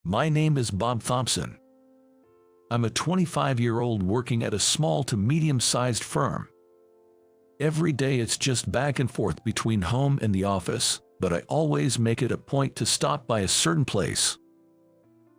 My name is Bob Thompson. I'm a 25-year-old working at a small to medium-sized firm. Every day it's just back and forth between home and the office, but I always make it a point to stop by a certain place.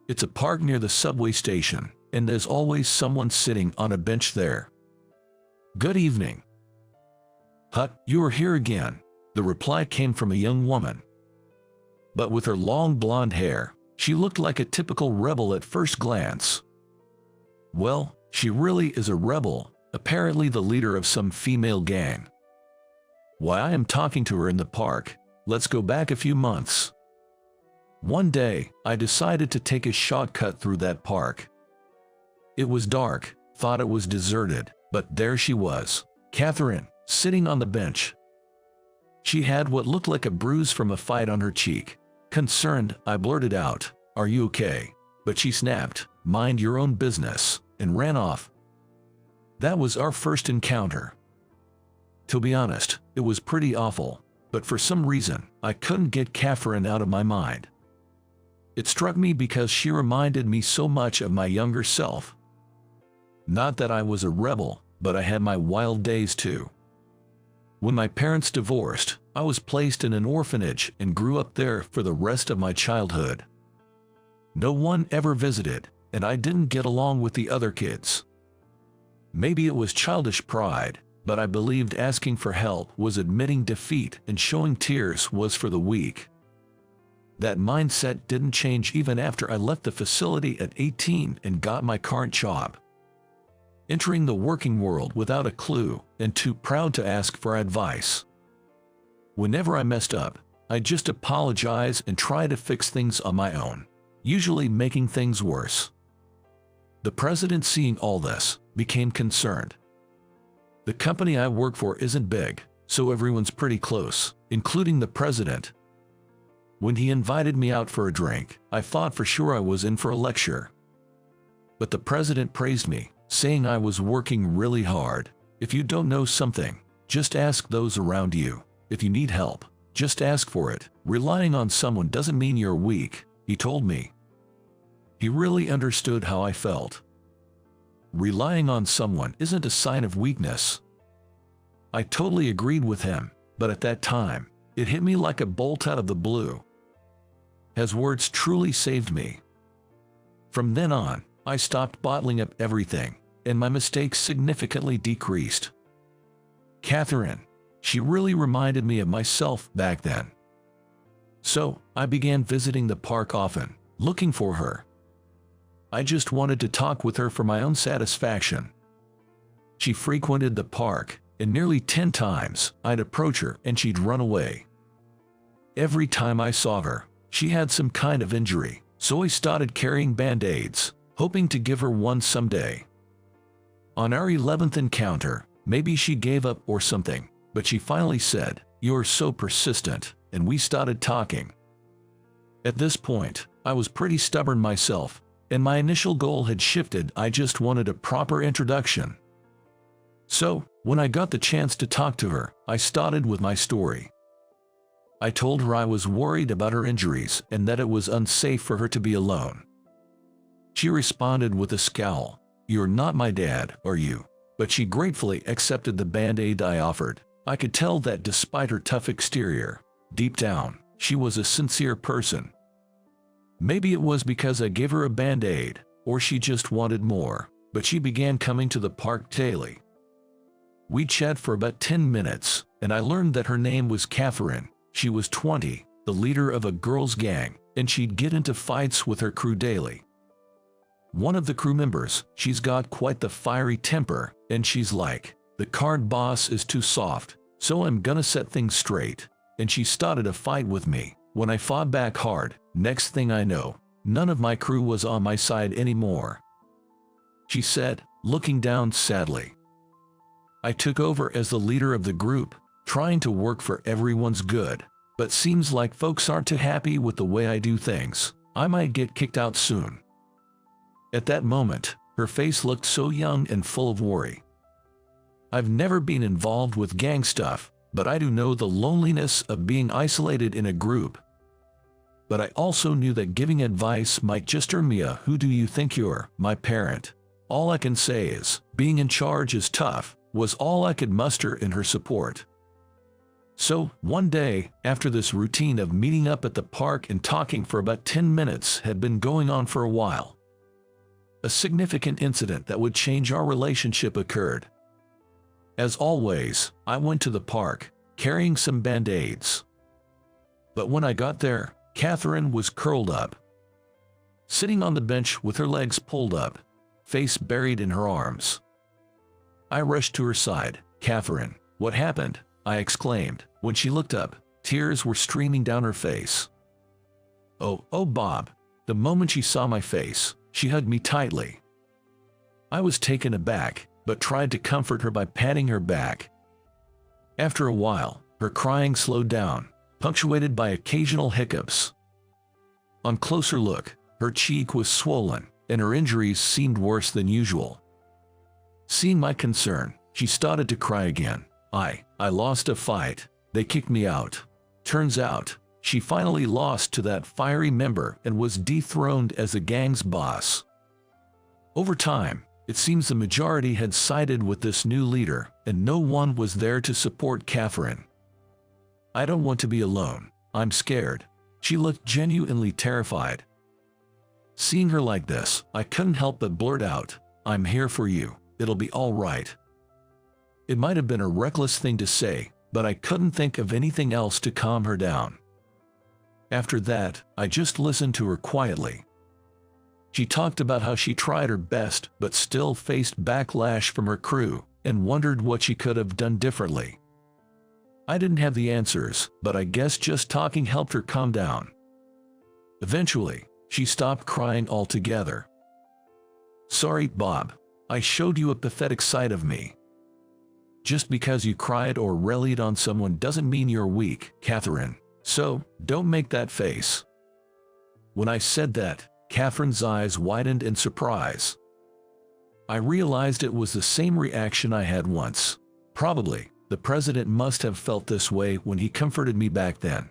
It's a park near the subway station, and there's always someone sitting on a bench there. "Good evening." "Huh, you are here again," the reply came from a young woman. But with her long blonde hair, she looked like a typical rebel at first glance. Well, she really is a rebel, apparently the leader of some female gang. Why I am talking to her in the park, let's go back a few months. One day, I decided to take a shortcut through that park. It was dark, thought it was deserted, but there she was, Catherine, sitting on the bench. She had what looked like a bruise from a fight on her cheek. Concerned, I blurted out, "Are you okay?" But she snapped, "Mind your own business," and ran off. That was our first encounter. To be honest, it was pretty awful, but for some reason, I couldn't get Catherine out of my mind. It struck me because she reminded me so much of my younger self. Not that I was a rebel, but I had my wild days too. When my parents divorced, I was placed in an orphanage and grew up there for the rest of my childhood. No one ever visited, and I didn't get along with the other kids. Maybe it was childish pride, but I believed asking for help was admitting defeat and showing tears was for the weak. That mindset didn't change even after I left the facility at 18 and got my current job. Entering the working world without a clue and too proud to ask for advice. Whenever I messed up, I just apologize and try to fix things on my own, usually making things worse. The president, seeing all this, became concerned. The company I work for isn't big, so everyone's pretty close, including the president. When he invited me out for a drink, I thought for sure I was in for a lecture. But the president praised me, saying I was working really hard. "If you don't know something, just ask those around you. If you need help, just ask for it. Relying on someone doesn't mean you're weak," he told me. He really understood how I felt. Relying on someone isn't a sign of weakness. I totally agreed with him, but at that time, it hit me like a bolt out of the blue. His words truly saved me. From then on, I stopped bottling up everything, and my mistakes significantly decreased. Catherine, she really reminded me of myself back then. So, I began visiting the park often, looking for her. I just wanted to talk with her for my own satisfaction. She frequented the park, and nearly 10 times, I'd approach her and she'd run away. Every time I saw her, she had some kind of injury, so I started carrying band-aids, hoping to give her one someday. On our 11th encounter, maybe she gave up or something, but she finally said, "You're so persistent," and we started talking. At this point, I was pretty stubborn myself, and my initial goal had shifted. I just wanted a proper introduction. So, when I got the chance to talk to her, I started with my story. I told her I was worried about her injuries and that it was unsafe for her to be alone. She responded with a scowl, "You're not my dad, are you?" But she gratefully accepted the band-aid I offered. I could tell that despite her tough exterior, deep down, she was a sincere person. Maybe it was because I gave her a band-aid, or she just wanted more, but she began coming to the park daily. We chat for about 10 minutes, and I learned that her name was Catherine. She was 20, the leader of a girls' gang, and she'd get into fights with her crew daily. One of the crew members, she's got quite the fiery temper, and she's like, "The card boss is too soft, so I'm gonna set things straight," and she started a fight with me. When I fought back hard, next thing I know, none of my crew was on my side anymore. She said, looking down sadly. I took over as the leader of the group, trying to work for everyone's good, but seems like folks aren't too happy with the way I do things. I might get kicked out soon. At that moment, her face looked so young and full of worry. I've never been involved with gang stuff, but I do know the loneliness of being isolated in a group. but I also knew that giving advice might just turn me who do you think you're, my parent. All I can say is, being in charge is tough, was all I could muster in her support. So, one day, after this routine of meeting up at the park and talking for about 10 minutes had been going on for a while, a significant incident that would change our relationship occurred. As always, I went to the park, carrying some band-aids. But when I got there, Catherine was curled up, sitting on the bench with her legs pulled up, face buried in her arms. I rushed to her side. "Catherine, what happened?" I exclaimed. When she looked up, tears were streaming down her face. Oh, Bob." The moment she saw my face, she hugged me tightly. I was taken aback, but tried to comfort her by patting her back. After a while, her crying slowed down, punctuated by occasional hiccups. On closer look, her cheek was swollen, and her injuries seemed worse than usual. Seeing my concern, she started to cry again. I lost a fight. They kicked me out. Turns out, she finally lost to that fiery member and was dethroned as the gang's boss. Over time, it seems the majority had sided with this new leader, and no one was there to support Catherine. "I don't want to be alone. I'm scared." She looked genuinely terrified. Seeing her like this, I couldn't help but blurt out, "I'm here for you. It'll be all right." It might have been a reckless thing to say, but I couldn't think of anything else to calm her down. After that, I just listened to her quietly. She talked about how she tried her best but still faced backlash from her crew, and wondered what she could have done differently. I didn't have the answers, but I guess just talking helped her calm down. Eventually, she stopped crying altogether. "Sorry, Bob. I showed you a pathetic side of me." Just because you cried or rallied on someone doesn't mean you're weak, Catherine. So, don't make that face. When I said that, Catherine's eyes widened in surprise. I realized it was the same reaction I had once. Probably, the president must have felt this way when he comforted me back then.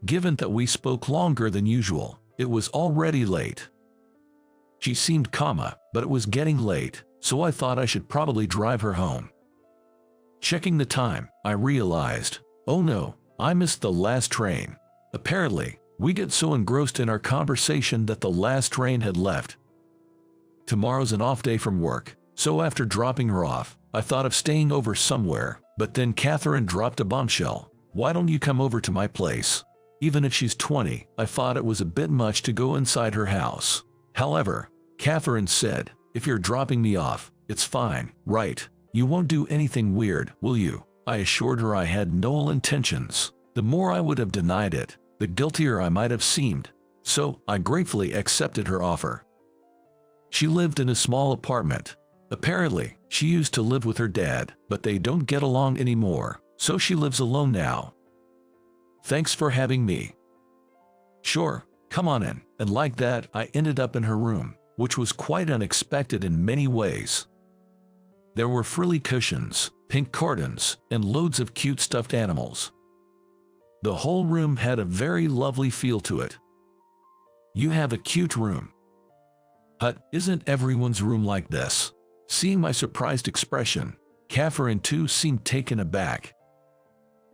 Given that we spoke longer than usual, it was already late. She seemed calm, but it was getting late, so I thought I should probably drive her home. Checking the time, I realized, oh no, I missed the last train. Apparently, we get so engrossed in our conversation that the last train had left. Tomorrow's an off day from work, so after dropping her off, I thought of staying over somewhere, but then Catherine dropped a bombshell. "Why don't you come over to my place?" Even if she's 20, I thought it was a bit much to go inside her house. However, Catherine said, "If you're dropping me off, it's fine, right? You won't do anything weird, will you?" I assured her I had no intentions. The more I would have denied it, the guiltier I might have seemed. So, I gratefully accepted her offer. She lived in a small apartment. Apparently, she used to live with her dad, but they don't get along anymore, so she lives alone now. "Thanks for having me." "Sure, come on in." And like that, I ended up in her room, which was quite unexpected in many ways. There were frilly cushions, pink curtains, and loads of cute stuffed animals. The whole room had a very lovely feel to it. "You have a cute room." "But isn't everyone's room like this?" Seeing my surprised expression, Catherine too seemed taken aback.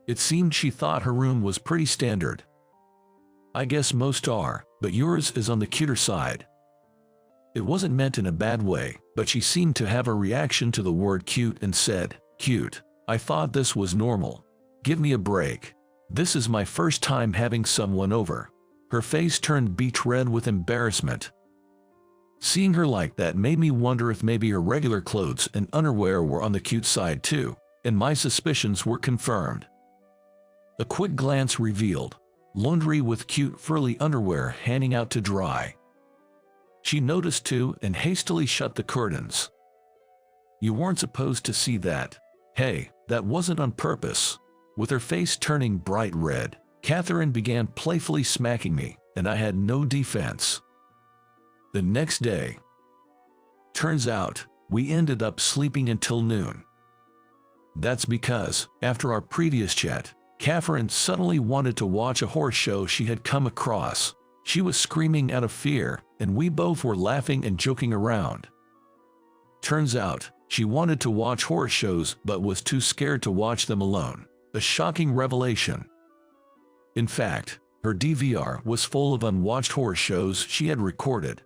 It seemed she thought her room was pretty standard. "I guess most are, but yours is on the cuter side." It wasn't meant in a bad way, but she seemed to have a reaction to the word cute and said, "Cute? I thought this was normal. Give me a break. This is my first time having someone over." Her face turned beet red with embarrassment. Seeing her like that made me wonder if maybe her regular clothes and underwear were on the cute side too, and my suspicions were confirmed. A quick glance revealed laundry with cute frilly underwear hanging out to dry. She noticed too and hastily shut the curtains. "You weren't supposed to see that." "Hey, that wasn't on purpose." With her face turning bright red, Catherine began playfully smacking me, and I had no defense. The next day, turns out, we ended up sleeping until noon. That's because, after our previous chat, Catherine suddenly wanted to watch a horse show she had come across. She was screaming out of fear, and we both were laughing and joking around. Turns out, she wanted to watch horse shows but was too scared to watch them alone. A shocking revelation. In fact, her DVR was full of unwatched horse shows she had recorded.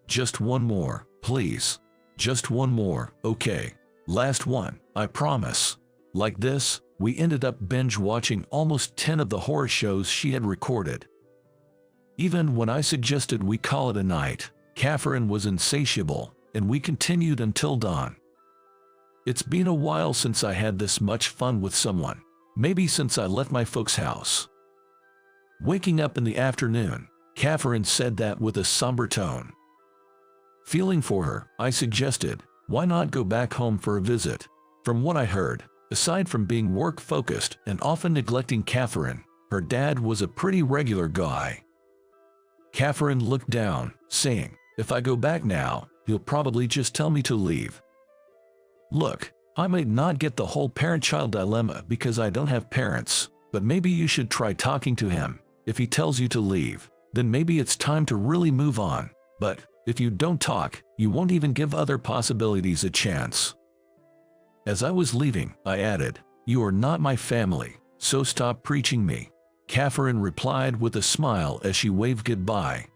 Just one more, please. Just one more, okay. Last one, I promise. Like this, we ended up binge-watching almost 10 of the horror shows she had recorded. Even when I suggested we call it a night, Catherine was insatiable, and we continued until dawn. It's been a while since I had this much fun with someone, maybe since I left my folks' house. Waking up in the afternoon, Catherine said that with a somber tone. Feeling for her, I suggested, why not go back home for a visit? From what I heard, aside from being work-focused and often neglecting Catherine, her dad was a pretty regular guy. Catherine looked down, saying, if I go back now, he'll probably just tell me to leave. Look, I might not get the whole parent-child dilemma because I don't have parents, but maybe you should try talking to him. If he tells you to leave, then maybe it's time to really move on. But if you don't talk, you won't even give other possibilities a chance. As I was leaving, I added, you are not my family, so stop preaching me. Catherine replied with a smile as she waved goodbye.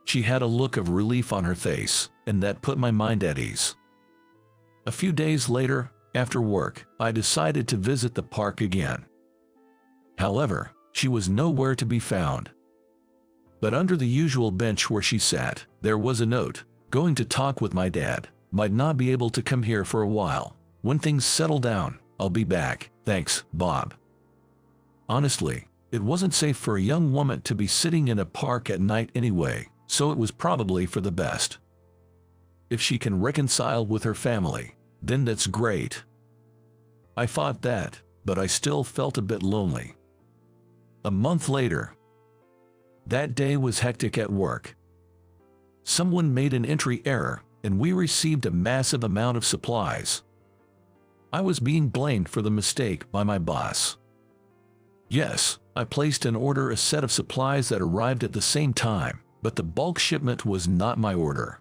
She had a look of relief on her face, and that put my mind at ease. A few days later, after work, I decided to visit the park again. However, she was nowhere to be found. But under the usual bench where she sat, there was a note, going to talk with my dad, might not be able to come here for a while. When things settle down, I'll be back. Thanks, Bob. Honestly, it wasn't safe for a young woman to be sitting in a park at night anyway, so it was probably for the best. If she can reconcile with her family, then that's great. I thought that, but I still felt a bit lonely. A month later. That day was hectic at work. Someone made an entry error, and we received a massive amount of supplies. I was being blamed for the mistake by my boss. Yes, I placed an order a set of supplies that arrived at the same time, but the bulk shipment was not my order.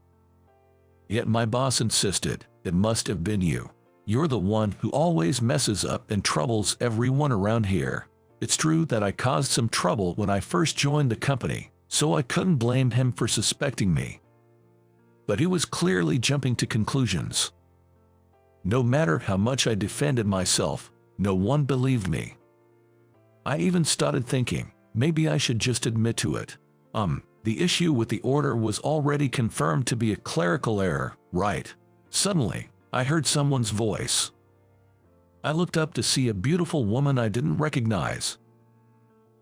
Yet my boss insisted, it must have been you. You're the one who always messes up and troubles everyone around here. It's true that I caused some trouble when I first joined the company, so I couldn't blame him for suspecting me. But he was clearly jumping to conclusions. No matter how much I defended myself, no one believed me. I even started thinking, maybe I should just admit to it. The issue with the order was already confirmed to be a clerical error, right? Suddenly, I heard someone's voice. I looked up to see a beautiful woman I didn't recognize.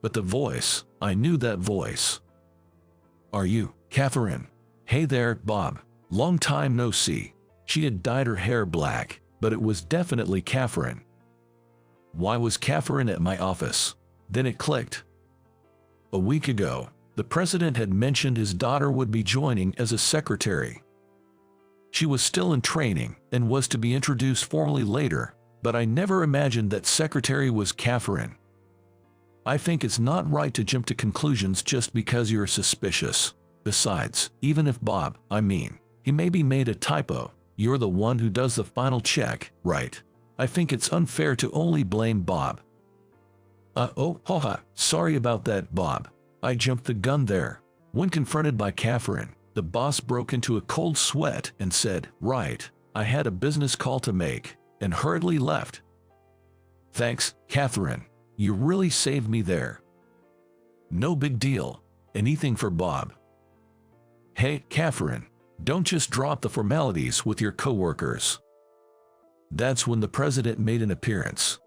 But the voice, I knew that voice. Are you, Catherine? Hey there, Bob. Long time no see. She had dyed her hair black, but it was definitely Catherine. Why was Catherine at my office? Then it clicked. A week ago, the president had mentioned his daughter would be joining as a secretary. She was still in training and was to be introduced formally later, but I never imagined that secretary was Catherine. I think it's not right to jump to conclusions just because you're suspicious. Besides, even if Bob, he maybe made a typo, you're the one who does the final check, right? I think it's unfair to only blame Bob. Sorry about that, Bob. I jumped the gun there. When confronted by Catherine, the boss broke into a cold sweat and said, right, I had a business call to make, and hurriedly left. Thanks, Catherine. You really saved me there. No big deal. Anything for Bob. Hey, Catherine, don't just drop the formalities with your coworkers. That's when the president made an appearance.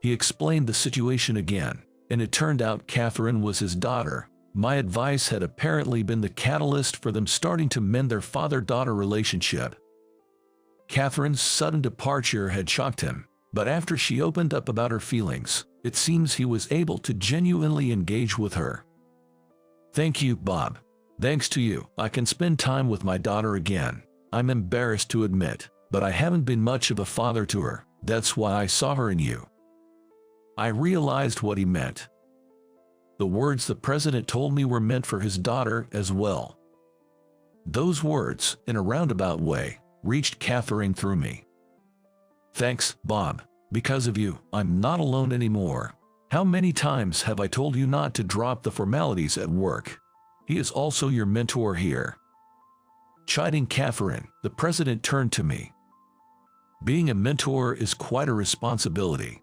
He explained the situation again, and it turned out Catherine was his daughter. My advice had apparently been the catalyst for them starting to mend their father-daughter relationship. Catherine's sudden departure had shocked him, but after she opened up about her feelings, it seems he was able to genuinely engage with her. Thank you, Bob. Thanks to you, I can spend time with my daughter again. I'm embarrassed to admit, but I haven't been much of a father to her. That's why I saw her in you. I realized what he meant. The words the president told me were meant for his daughter as well. Those words, in a roundabout way, reached Catherine through me. Thanks, Bob. Because of you, I'm not alone anymore. How many times have I told you not to drop the formalities at work? He is also your mentor here. Chiding Catherine, the president turned to me. Being a mentor is quite a responsibility.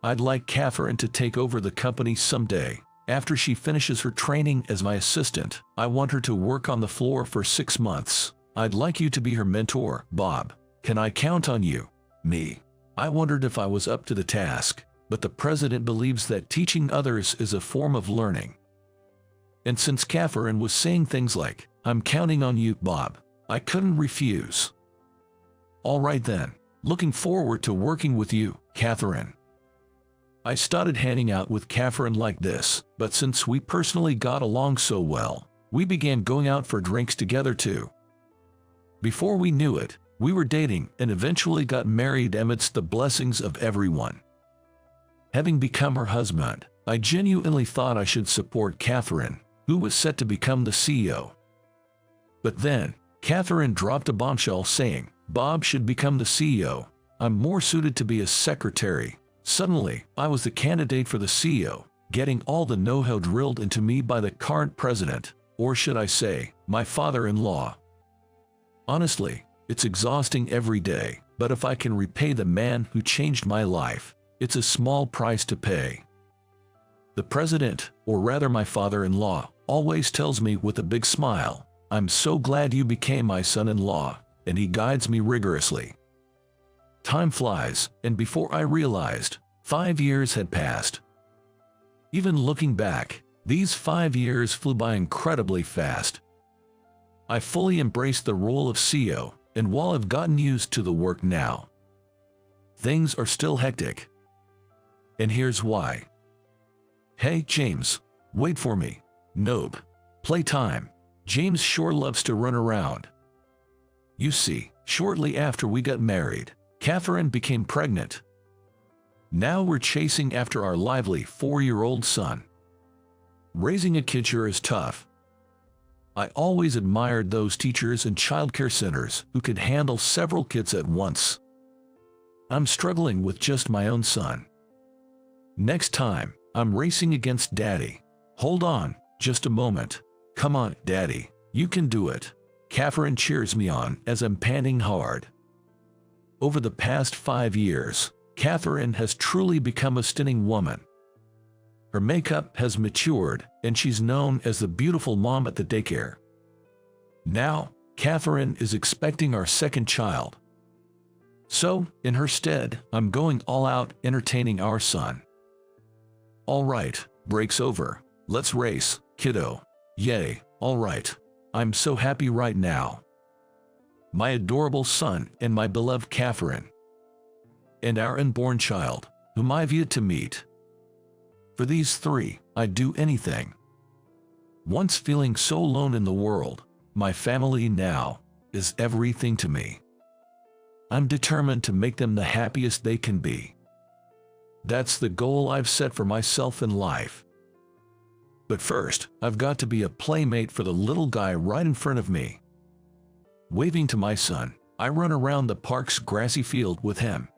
I'd like Catherine to take over the company someday. After she finishes her training as my assistant, I want her to work on the floor for 6 months. I'd like you to be her mentor, Bob. Can I count on you? Me. I wondered if I was up to the task, but the president believes that teaching others is a form of learning. And since Catherine was saying things like, I'm counting on you, Bob, I couldn't refuse. All right then, looking forward to working with you, Catherine. I started hanging out with Catherine like this, but since we personally got along so well, we began going out for drinks together too. Before we knew it, we were dating and eventually got married amidst the blessings of everyone. Having become her husband, I genuinely thought I should support Catherine, who was set to become the CEO. But then, Catherine dropped a bombshell saying, Bob should become the CEO. I'm more suited to be a secretary. Suddenly, I was the candidate for the CEO, getting all the know-how drilled into me by the current president, or should I say, my father-in-law. Honestly, it's exhausting every day, but if I can repay the man who changed my life, it's a small price to pay. The president, or rather my father-in-law, always tells me with a big smile, I'm so glad you became my son-in-law, and he guides me rigorously. Time flies, and before I realized, 5 years had passed. Even looking back, these 5 years flew by incredibly fast. I fully embraced the role of CEO, and while I've gotten used to the work now, things are still hectic. And here's why. Hey, James, wait for me. Nope. Playtime. James sure loves to run around. You see, shortly after we got married, Catherine became pregnant. Now we're chasing after our lively 4-year-old son. Raising a kid sure is tough. I always admired those teachers and childcare centers who could handle several kids at once. I'm struggling with just my own son. Next time, I'm racing against Daddy. Hold on, just a moment. Come on, Daddy, you can do it. Catherine cheers me on as I'm panting hard. Over the past 5 years, Catherine has truly become a stunning woman. Her makeup has matured, and she's known as the beautiful mom at the daycare. Now, Catherine is expecting our second child. So, in her stead, I'm going all out entertaining our son. All right, break's over. Let's race, kiddo. Yay, all right. I'm so happy right now. My adorable son and my beloved Catherine. And our unborn child, whom I've yet to meet. For these three, I'd do anything. Once feeling so alone in the world, my family now is everything to me. I'm determined to make them the happiest they can be. That's the goal I've set for myself in life. But first, I've got to be a playmate for the little guy right in front of me. Waving to my son, I run around the park's grassy field with him.